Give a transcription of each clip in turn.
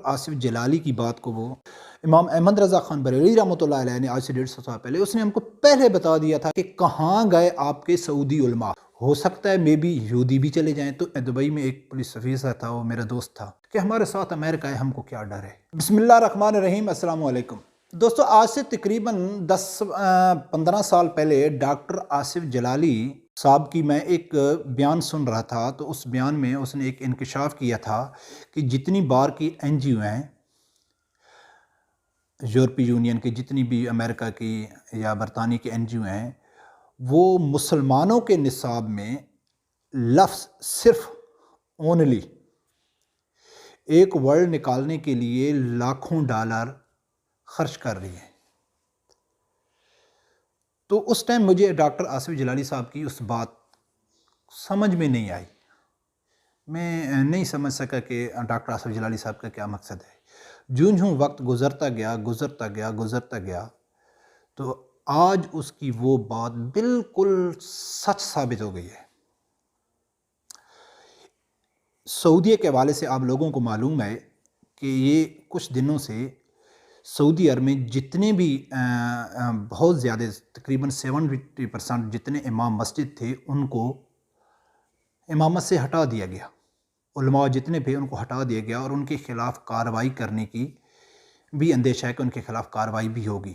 آصف جلالی کی بات کو وہ امام احمد رضا خان بریلوی رحمۃ اللہ علیہ نے آج سے 150 سال پہلے اس نے ہم کو پہلے بتا دیا تھا کہ کہاں گئے آپ کے سعودی علماء. ہو سکتا ہے مے بی یہودی بھی چلے جائیں. تو دبئی میں ایک پولیس سفیر تھا، وہ میرا دوست تھا کہ ہمارے ساتھ امریکہ ہے، ہم کو کیا ڈر ہے. بسم اللہ الرحمن الرحیم. السلام علیکم دوستو. آج سے تقریباً 10-15 سال پہلے ڈاکٹر آصف جلالی صاحب کی میں ایک بیان سن رہا تھا، تو اس بیان میں اس نے ایک انکشاف کیا تھا کہ جتنی بار کی این جی او ہیں، یورپی یونین کی جتنی بھی، امریکہ کی یا برطانیہ کی این جی او ہیں، وہ مسلمانوں کے نصاب میں لفظ صرف اونلی ایک ورڈ نکالنے کے لیے لاکھوں ڈالر خرچ کر رہی ہیں. تو اس ٹائم مجھے ڈاکٹر آصف جلالی صاحب کی اس بات سمجھ میں نہیں آئی. میں نہیں سمجھ سکا کہ ڈاکٹر آصف جلالی صاحب کا کیا مقصد ہے. جوں وقت گزرتا گیا تو آج اس کی وہ بات بالکل سچ ثابت ہو گئی ہے. سعودیہ کے حوالے سے آپ لوگوں کو معلوم ہے کہ یہ کچھ دنوں سے سعودی عرب میں جتنے بھی بہت زیادہ تقریباً 70% جتنے امام مسجد تھے ان کو امامت سے ہٹا دیا گیا. علماء جتنے بھی ان کو ہٹا دیا گیا، اور ان کے خلاف کارروائی کرنے کی بھی اندیشہ ہے کہ ان کے خلاف کارروائی بھی ہوگی.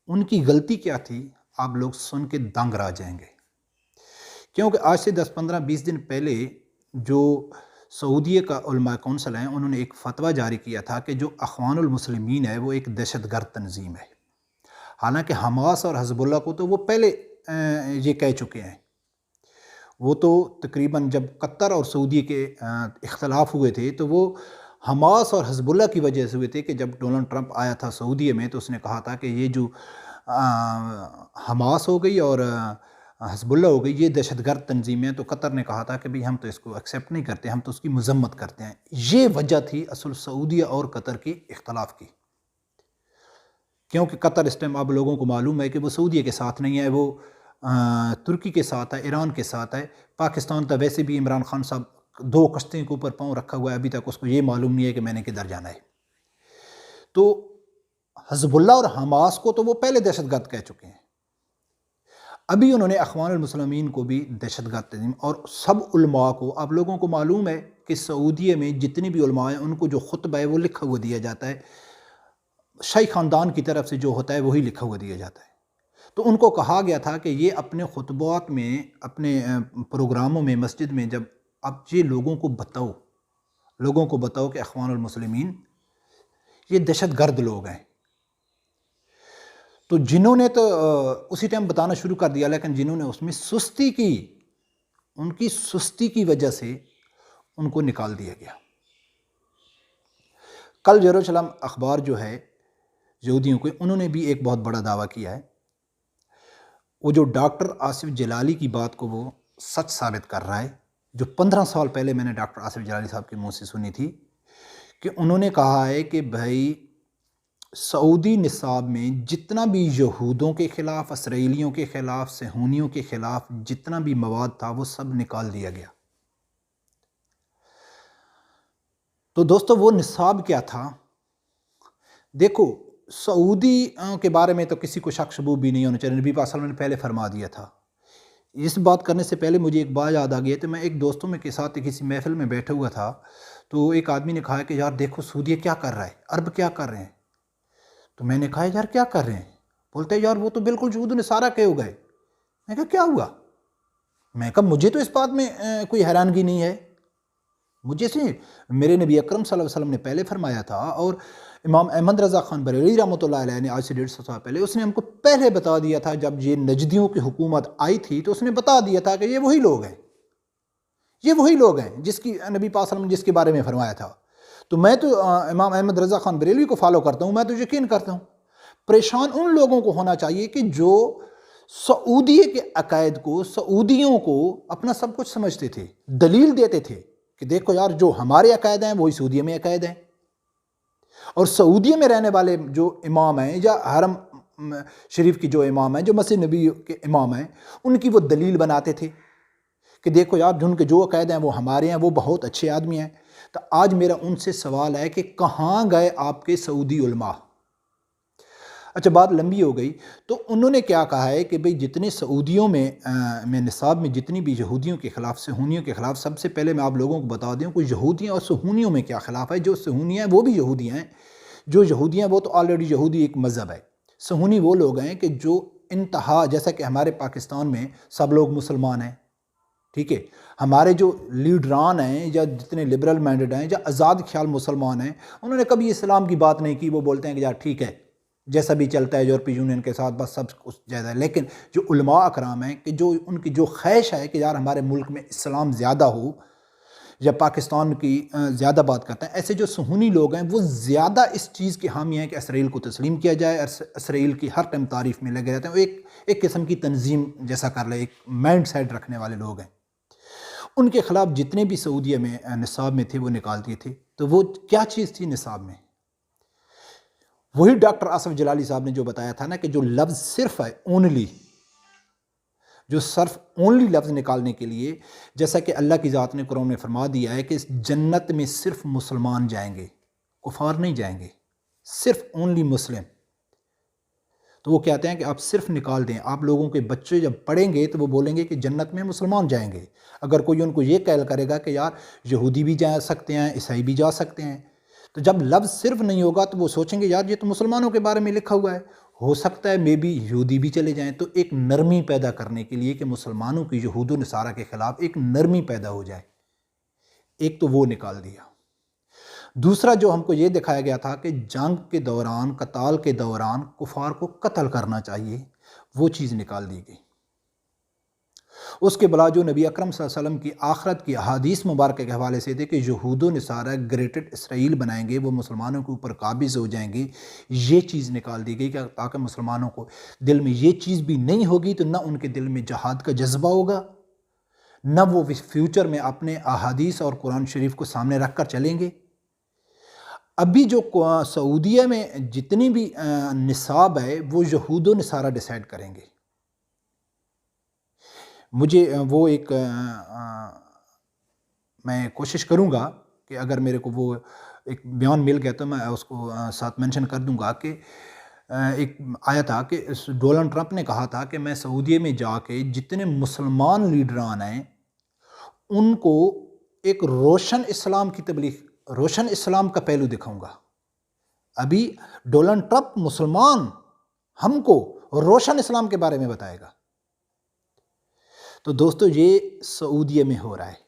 ان کی غلطی کیا تھی آپ لوگ سن کے دنگ رہ جائیں گے. کیونکہ آج سے 10-15-20 دن پہلے جو سعودیہ کا علماء کونسل ہیں، انہوں نے ایک فتویٰ جاری کیا تھا کہ جو اخوان المسلمین ہے وہ ایک دہشت گرد تنظیم ہے. حالانکہ حماس اور حزب اللہ کو تو وہ پہلے یہ کہہ چکے ہیں. وہ تو تقریباً جب قطر اور سعودیہ کے اختلاف ہوئے تھے تو وہ حماس اور حزب اللہ کی وجہ سے ہوئے تھے کہ جب ڈونلڈ ٹرمپ آیا تھا سعودیہ میں تو اس نے کہا تھا کہ یہ جو حماس ہو گئی اور حزب اللہ ہو گئی یہ دہشت گرد تنظیمیں ہیں. تو قطر نے کہا تھا کہ بھئی ہم تو اس کو ایکسیپٹ نہیں کرتے، ہم تو اس کی مذمت کرتے ہیں. یہ وجہ تھی اصل سعودیہ اور قطر کی اختلاف کی. کیونکہ قطر اس ٹائم آپ لوگوں کو معلوم ہے کہ وہ سعودیہ کے ساتھ نہیں ہے، وہ ترکی کے ساتھ ہے، ایران کے ساتھ ہے. پاکستان تو ویسے بھی عمران خان صاحب 2 کشتیوں کے اوپر پاؤں رکھا ہوا ہے، ابھی تک اس کو یہ معلوم نہیں ہے کہ میں نے کدھر جانا ہے. تو حزب اللہ اور حماس کو تو وہ پہلے دہشت گرد کہہ چکے ہیں. ابھی انہوں نے اخوان المسلمین کو بھی دہشت گرد تنظیم، اور سب علماء کو آپ لوگوں کو معلوم ہے کہ سعودیہ میں جتنے بھی علماء ہیں ان کو جو خطبہ ہے وہ لکھا ہوا دیا جاتا ہے. شاہی خاندان کی طرف سے جو ہوتا ہے وہی لکھا ہوا دیا جاتا ہے. تو ان کو کہا گیا تھا کہ یہ اپنے خطبات میں، اپنے پروگراموں میں، مسجد میں جب اب یہ لوگوں کو بتاؤ کہ اخوان المسلمین یہ دہشت گرد لوگ ہیں. تو جنہوں نے تو اسی ٹائم بتانا شروع کر دیا، لیکن جنہوں نے اس میں سستی کی، ان کی سستی کی وجہ سے ان کو نکال دیا گیا. کل یروشلم اخبار جو ہے یہودیوں کے، انہوں نے بھی ایک بہت بڑا دعویٰ کیا ہے. وہ جو ڈاکٹر آصف جلالی کی بات کو وہ سچ ثابت کر رہا ہے، جو 15 سال پہلے میں نے ڈاکٹر آصف جلالی صاحب کے منہ سے سنی تھی، کہ انہوں نے کہا ہے کہ بھائی سعودی نصاب میں جتنا بھی یہودوں کے خلاف، اسرائیلیوں کے خلاف، صہیونیوں کے خلاف جتنا بھی مواد تھا وہ سب نکال دیا گیا. تو دوستو وہ نصاب کیا تھا؟ دیکھو سعودی کے بارے میں تو کسی کو شک شبو بھی نہیں ہونا چاہیے. نبی پاک صلی اللہ علیہ وسلم نے پہلے فرما دیا تھا. اس بات کرنے سے پہلے مجھے ایک بات یاد آ گئی. تو میں ایک دوستوں میں کے ساتھ کسی محفل میں بیٹھا ہوا تھا، تو ایک آدمی نے کہا کہ یار دیکھو سعودیہ کیا کر رہا ہے، عرب کیا کر رہے ہیں. تو میں نے کہا یار کیا کر رہے ہیں؟ بولتے یار وہ تو بالکل یہود و نصارہ کے ہو گئے. میں کہا کیا ہوا؟ میں کہا مجھے تو اس بات میں کوئی حیرانگی نہیں ہے. مجھے سے میرے نبی اکرم صلی اللہ علیہ وسلم نے پہلے فرمایا تھا، اور امام احمد رضا خان بریلوی رحمۃ اللہ علیہ نے آج سے 150 سال پہلے اس نے ہم کو پہلے بتا دیا تھا. جب یہ نجدیوں کی حکومت آئی تھی تو اس نے بتا دیا تھا کہ یہ وہی لوگ ہیں، یہ وہی لوگ ہیں جس کی نبی پاک صلی اللہ علیہ وسلم نے جس کے بارے میں فرمایا تھا. تو میں تو امام احمد رضا خان بریلوی کو فالو کرتا ہوں، میں تو یقین کرتا ہوں. پریشان ان لوگوں کو ہونا چاہیے کہ جو سعودیہ کے عقائد کو، سعودیوں کو اپنا سب کچھ سمجھتے تھے، دلیل دیتے تھے کہ دیکھو یار جو ہمارے عقائد ہیں وہی سعودیہ میں عقائد ہیں. اور سعودیہ میں رہنے والے جو امام ہیں، یا حرم شریف کی جو امام ہیں، جو مسجد نبی کے امام ہیں، ان کی وہ دلیل بناتے تھے کہ دیکھو یار جن کے جو عقائد ہیں وہ ہمارے ہیں، وہ بہت اچھے آدمی ہیں. تو آج میرا ان سے سوال ہے کہ کہاں گئے آپ کے سعودی علماء؟ اچھا، بات لمبی ہو گئی، تو انہوں نے کیا کہا ہے کہ بھئی جتنے سعودیوں میں نصاب میں جتنی بھی یہودیوں کے خلاف، صہیونیوں کے خلاف، سب سے پہلے میں آپ لوگوں کو بتا دوں کہ یہودیوں اور صہیونیوں میں کیا خلاف ہے۔ جو صہیونیاں ہیں وہ بھی یہودیاں ہیں، جو یہودیاں وہ تو آلریڈی یہودی ایک مذہب ہے۔ صہیونی وہ لوگ ہیں کہ جو انتہا، جیسا کہ ہمارے پاکستان میں سب لوگ مسلمان ہیں، ٹھیک ہے، ہمارے جو لیڈران ہیں یا جتنے لبرل مائنڈڈ ہیں یا آزاد خیال مسلمان ہیں، انہوں نے کبھی اسلام کی بات نہیں کی۔ وہ بولتے ہیں کہ یار ٹھیک ہے، جیسا بھی چلتا ہے یورپی یونین کے ساتھ، بس سب کچھ جائز ہے۔ لیکن جو علماء اکرام ہیں کہ جو ان کی جو خواہش ہے کہ یار ہمارے ملک میں اسلام زیادہ ہو یا پاکستان کی زیادہ بات کرتے ہیں، ایسے جو صہیونی لوگ ہیں وہ زیادہ اس چیز کے حامی ہیں کہ اسرائیل کو تسلیم کیا جائے، اسرائیل کی ہر ٹائم تعریف میں لگے رہتے ہیں۔ وہ ایک قسم کی تنظیم جیسا کر لے، ایک مائنڈ سیٹ رکھنے والے لوگ ہیں۔ ان کے خلاف جتنے بھی سعودیہ میں نصاب میں تھے وہ نکالتی تھے۔ تو وہ کیا چیز تھی نصاب میں؟ وہی ڈاکٹر آصف جلالی صاحب نے جو بتایا تھا نا کہ جو لفظ صرف ہے، اونلی، جو صرف اونلی لفظ نکالنے کے لیے، جیسا کہ اللہ کی ذات نے قرآن میں فرما دیا ہے کہ اس جنت میں صرف مسلمان جائیں گے، کفار نہیں جائیں گے، صرف اونلی مسلم۔ تو وہ کہتے ہیں کہ آپ صرف نکال دیں، آپ لوگوں کے بچے جب پڑھیں گے تو وہ بولیں گے کہ جنت میں مسلمان جائیں گے۔ اگر کوئی ان کو یہ قائل کرے گا کہ یار یہودی بھی جا سکتے ہیں، عیسائی بھی جا سکتے ہیں، تو جب لفظ صرف نہیں ہوگا تو وہ سوچیں گے یار یہ تو مسلمانوں کے بارے میں لکھا ہوا ہے، ہو سکتا ہے مے بی یہودی بھی چلے جائیں۔ تو ایک نرمی پیدا کرنے کے لیے کہ مسلمانوں کی یہود و نصارہ کے خلاف ایک نرمی پیدا ہو جائے، ایک تو وہ نکال دیا۔ دوسرا جو ہم کو یہ دکھایا گیا تھا کہ جنگ کے دوران، قتال کے دوران کفار کو قتل کرنا چاہیے، وہ چیز نکال دی گئی۔ اس کے بلا جو نبی اکرم صلی اللہ علیہ وسلم کی آخرت کی احادیث مبارکہ کے حوالے سے تھے کہ یہود و نصارہ گریٹر اسرائیل بنائیں گے، وہ مسلمانوں کے اوپر قابض ہو جائیں گے، یہ چیز نکال دی گئی کہ تاکہ مسلمانوں کو دل میں یہ چیز بھی نہیں ہوگی تو نہ ان کے دل میں جہاد کا جذبہ ہوگا، نہ وہ فیوچر میں اپنے احادیث اور قرآن شریف کو سامنے رکھ کر چلیں گے۔ ابھی جو سعودیہ میں جتنی بھی نصاب ہے وہ یہود و نصارہ ڈیسائیڈ کریں گے۔ مجھے وہ میں کوشش کروں گا کہ اگر میرے کو وہ ایک بیان مل گیا تو میں اس کو ساتھ منشن کر دوں گا کہ ایک آیا تھا کہ ڈونلڈ ٹرمپ نے کہا تھا کہ میں سعودیہ میں جا کے جتنے مسلمان لیڈران ہیں ان کو ایک روشن اسلام کی تبلیغ، روشن اسلام کا پہلو دکھاؤں گا۔ ابھی ڈونلڈ ٹرمپ مسلمان ہم کو روشن اسلام کے بارے میں بتائے گا۔ تو دوستو یہ سعودیہ میں ہو رہا ہے،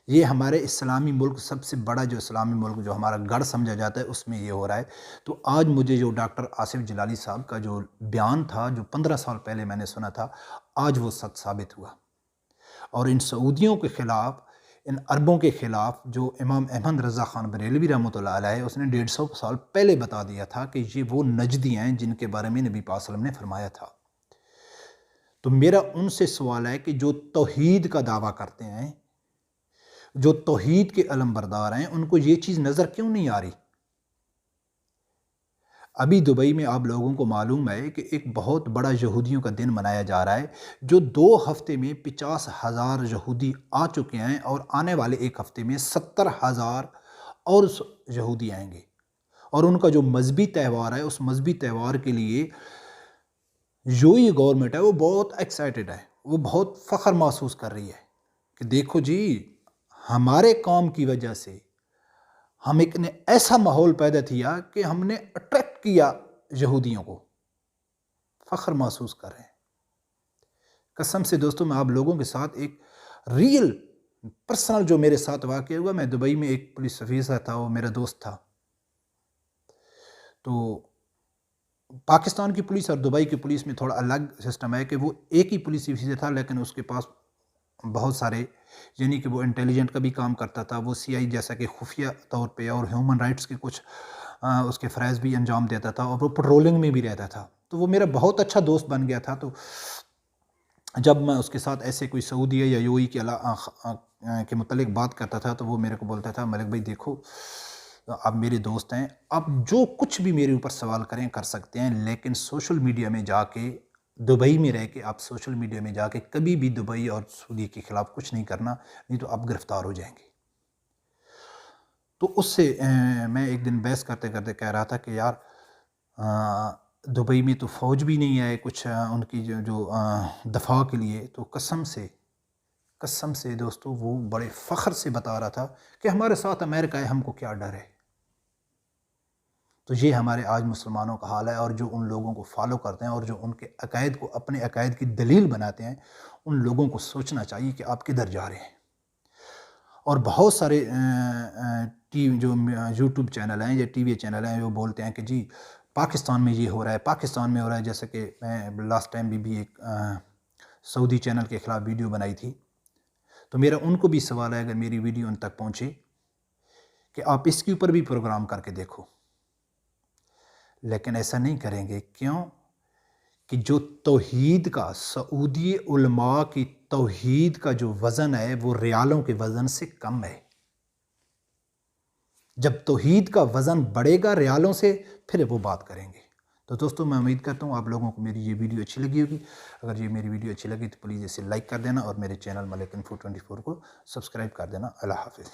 یہ ہمارے اسلامی ملک، سب سے بڑا جو اسلامی ملک جو ہمارا گڑھ سمجھا جاتا ہے اس میں یہ ہو رہا ہے۔ تو آج مجھے جو ڈاکٹر آصف جلالی صاحب کا جو بیان تھا جو 15 سال پہلے میں نے سنا تھا، آج وہ سچ ثابت ہوا۔ اور ان سعودیوں کے خلاف، ان عربوں کے خلاف جو امام احمد رضا خان بریلوی رحمۃ اللہ علیہ، اس نے 150 سال پہلے بتا دیا تھا کہ یہ وہ نجدی ہیں جن کے بارے میں نبی پاک صلی اللہ علیہ وسلم نے فرمایا تھا۔ تو میرا ان سے سوال ہے کہ جو توحید کا دعویٰ کرتے ہیں، جو توحید کے علم بردار ہیں، ان کو یہ چیز نظر کیوں نہیں آ رہی؟ ابھی دبئی میں آپ لوگوں کو معلوم ہے کہ ایک بہت بڑا یہودیوں کا دن منایا جا رہا ہے، جو 2 ہفتے میں 50,000 یہودی آ چکے ہیں اور آنے والے 1 ہفتے میں 70,000 اور یہودی آئیں گے۔ اور ان کا جو مذہبی تہوار ہے، اس مذہبی تہوار کے لیے جو یہ گورنمنٹ ہے وہ بہت ایکسائٹڈ ہے، وہ بہت فخر محسوس کر رہی ہے کہ دیکھو جی ہمارے کام کی وجہ سے ہم ایک نے ایسا ماحول پیدا کیا کہ ہم نے اٹریکٹ کیا یہودیوں کو، فخر محسوس کر رہے ہیں۔ قسم سے دوستوں میں آپ لوگوں کے ساتھ ایک ریئل پرسنل جو میرے ساتھ واقع ہوا، میں دبئی میں ایک پولیس افسر تھا، وہ میرا دوست تھا۔ تو پاکستان کی پولیس اور دبئی کی پولیس میں تھوڑا الگ سسٹم ہے کہ وہ ایک ہی پولیس افسر تھا، لیکن اس کے پاس بہت سارے، یعنی کہ وہ انٹیلیجنٹ کا بھی کام کرتا تھا، وہ سی آئی جیسا کہ خفیہ طور پہ اور ہیومن رائٹس کے کچھ اس کے فرائض بھی انجام دیتا تھا، اور وہ پٹرولنگ میں بھی رہتا تھا۔ تو وہ میرا بہت اچھا دوست بن گیا تھا۔ تو جب میں اس کے ساتھ ایسے کوئی سعودیہ یا یو اے کے متعلق بات کرتا تھا تو وہ میرے کو بولتا تھا ملک بھائی دیکھو آپ میرے دوست ہیں، آپ جو کچھ بھی میرے اوپر سوال کریں کر سکتے ہیں، لیکن سوشل میڈیا میں جا کے، دبئی میں رہ کے آپ سوشل میڈیا میں جا کے کبھی بھی دبئی اور سعودی کے خلاف کچھ نہیں کرنا، نہیں تو آپ گرفتار ہو جائیں گے۔ تو اس سے میں ایک دن بحث کرتے کرتے کہہ رہا تھا کہ یار دبئی میں تو فوج بھی نہیں آئے کچھ ان کی جو دفاع کے لیے، تو قسم سے دوستو وہ بڑے فخر سے بتا رہا تھا کہ ہمارے ساتھ امریکہ ہے، ہم کو کیا ڈر ہے۔ تو یہ ہمارے آج مسلمانوں کا حال ہے، اور جو ان لوگوں کو فالو کرتے ہیں اور جو ان کے عقائد کو اپنے عقائد کی دلیل بناتے ہیں، ان لوگوں کو سوچنا چاہیے کہ آپ کدھر جا رہے ہیں۔ اور بہت سارے جو یوٹیوب چینل ہیں یا ٹی وی چینل ہیں وہ بولتے ہیں کہ جی پاکستان میں یہ ہو رہا ہے، پاکستان میں ہو رہا ہے، جیسے کہ میں لاسٹ ٹائم بھی ایک سعودی چینل کے خلاف ویڈیو بنائی تھی، تو میرا ان کو بھی سوال ہے، اگر میری ویڈیو ان تک پہنچے کہ آپ اس کے اوپر بھی پروگرام کر کے دیکھو، لیکن ایسا نہیں کریں گے۔ کیوں؟ کہ جو توحید کا، سعودی علماء کی توحید کا جو وزن ہے وہ ریالوں کے وزن سے کم ہے۔ جب توحید کا وزن بڑھے گا ریالوں سے، پھر وہ بات کریں گے۔ تو دوستو میں امید کرتا ہوں آپ لوگوں کو میری یہ ویڈیو اچھی لگی ہوگی۔ اگر یہ میری ویڈیو اچھی لگی تو پلیز اسے لائک کر دینا، اور میرے چینل ملک انفو 24 کو سبسکرائب کر دینا۔ اللہ حافظ۔